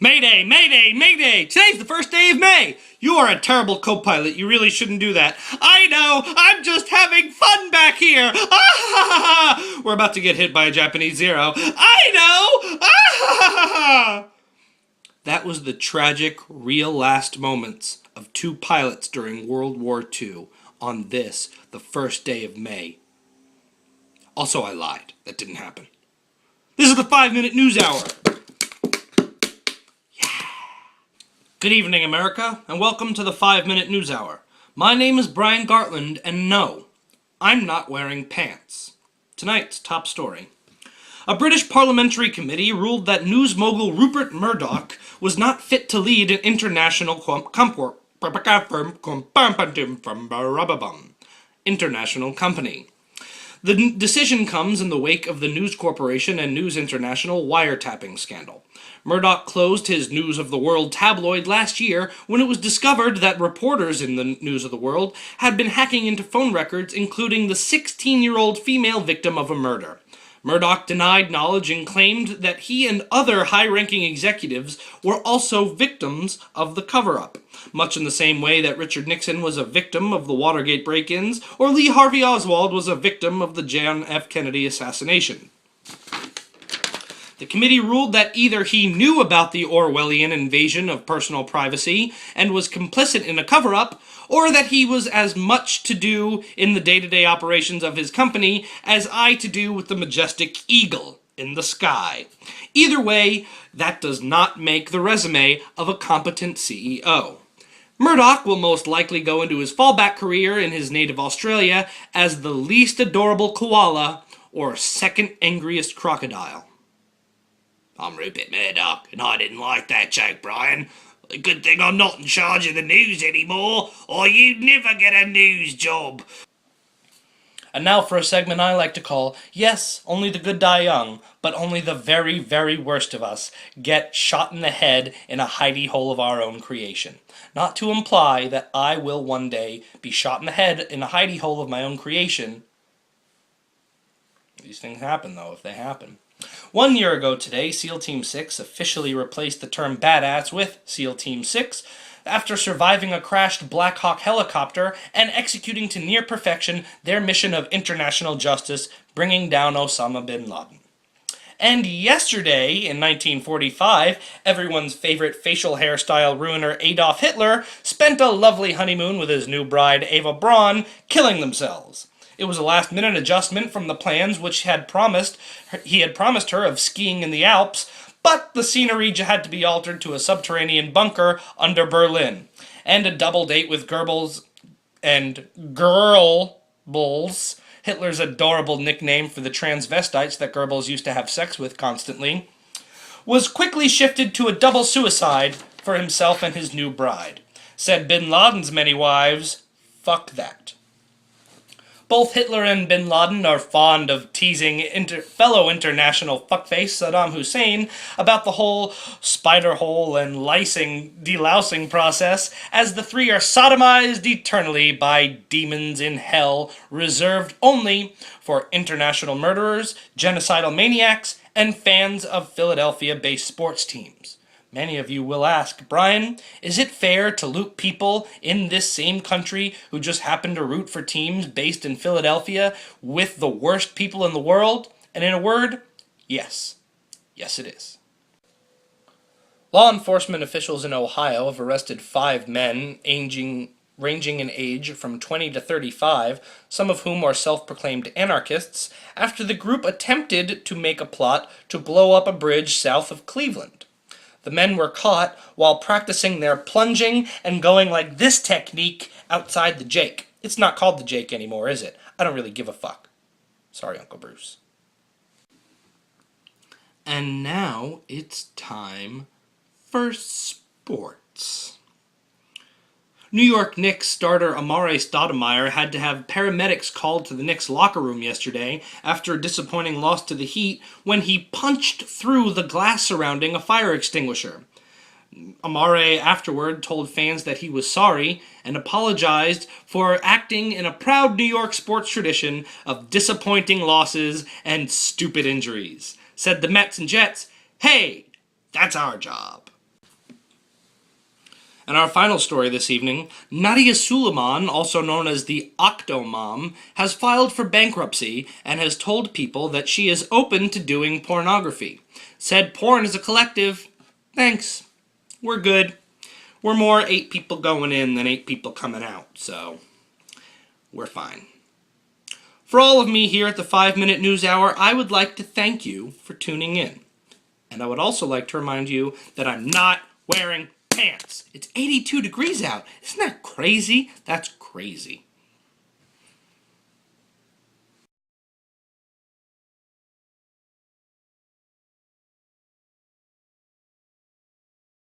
Mayday, mayday, mayday! Today's the first day of May! You are a terrible co-pilot. You really shouldn't do that. I know! I'm just having fun back here! Ah, ha, ha, ha. We're about to get hit by a Japanese Zero. I know! Ah, ha, ha, ha. That was the tragic, real last moments of two pilots during World War II on this, the first day of May. Also, I lied. That didn't happen. This is the 5-Minute News Hour. Good evening, America, and welcome to the 5-Minute News Hour. My name is Brian Gartland, and no, I'm not wearing pants. Tonight's top story. A British parliamentary committee ruled that news mogul Rupert Murdoch was not fit to lead an international company. The decision comes in the wake of the News Corporation and News International wiretapping scandal. Murdoch closed his News of the World tabloid last year when it was discovered that reporters in the News of the World had been hacking into phone records, including the 16-year-old female victim of a murder. Murdoch denied knowledge and claimed that he and other high-ranking executives were also victims of the cover-up, much in the same way that Richard Nixon was a victim of the Watergate break-ins, or Lee Harvey Oswald was a victim of the John F. Kennedy assassination. The committee ruled that either he knew about the Orwellian invasion of personal privacy and was complicit in a cover-up, or that he was as much to do in the day-to-day operations of his company as I to do with the majestic eagle in the sky. Either way, that does not make the resume of a competent CEO. Murdoch will most likely go into his fallback career in his native Australia as the least adorable koala or second angriest crocodile. I'm Rupert Murdoch, and I didn't like that joke, Brian. Good thing I'm not in charge of the news anymore, or you'd never get a news job. And now for a segment I like to call, yes, only the good die young, but only the very, very worst of us get shot in the head in a hidey hole of our own creation. Not to imply that I will one day be shot in the head in a hidey hole of my own creation. These things happen, though, if they happen. 1 year ago today, SEAL Team 6 officially replaced the term badass with SEAL Team 6 after surviving a crashed Black Hawk helicopter and executing to near perfection their mission of international justice, bringing down Osama bin Laden. And yesterday, in 1945, everyone's favorite facial hairstyle ruiner Adolf Hitler spent a lovely honeymoon with his new bride Eva Braun, killing themselves. It was a last-minute adjustment from the plans which he had promised her of skiing in the Alps, but the scenery had to be altered to a subterranean bunker under Berlin, and a double date with Goebbels and Girlbles, Hitler's adorable nickname for the transvestites that Goebbels used to have sex with constantly, was quickly shifted to a double suicide for himself and his new bride. Said bin Laden's many wives, fuck that. Both Hitler and bin Laden are fond of teasing fellow international fuckface Saddam Hussein about the whole spider hole and delousing process, as the three are sodomized eternally by demons in hell, reserved only for international murderers, genocidal maniacs, and fans of Philadelphia-based sports teams. Many of you will ask, Brian, is it fair to loop people in this same country who just happen to root for teams based in Philadelphia with the worst people in the world? And in a word, yes. Yes, it is. Law enforcement officials in Ohio have arrested 5 men ranging in age from 20 to 35, some of whom are self-proclaimed anarchists, after the group attempted to make a plot to blow up a bridge south of Cleveland. The men were caught while practicing their plunging and going like this technique outside the Jake. It's not called the Jake anymore, is it? I don't really give a fuck. Sorry, Uncle Bruce. And now it's time for sports. New York Knicks starter Amare Stoudemire had to have paramedics called to the Knicks locker room yesterday after a disappointing loss to the Heat when he punched through the glass surrounding a fire extinguisher. Amare afterward told fans that he was sorry and apologized for acting in a proud New York sports tradition of disappointing losses and stupid injuries. Said the Mets and Jets, "Hey, that's our job." And our final story this evening, Nadia Suleiman, also known as the Octomom, has filed for bankruptcy and has told people that she is open to doing pornography. Said porn is a collective. Thanks. We're good. We're more 8 people going in than 8 people coming out, so we're fine. For all of me here at the 5-Minute News Hour, I would like to thank you for tuning in. And I would also like to remind you that I'm not wearing pants. It's 82 degrees out. Isn't that crazy? That's crazy.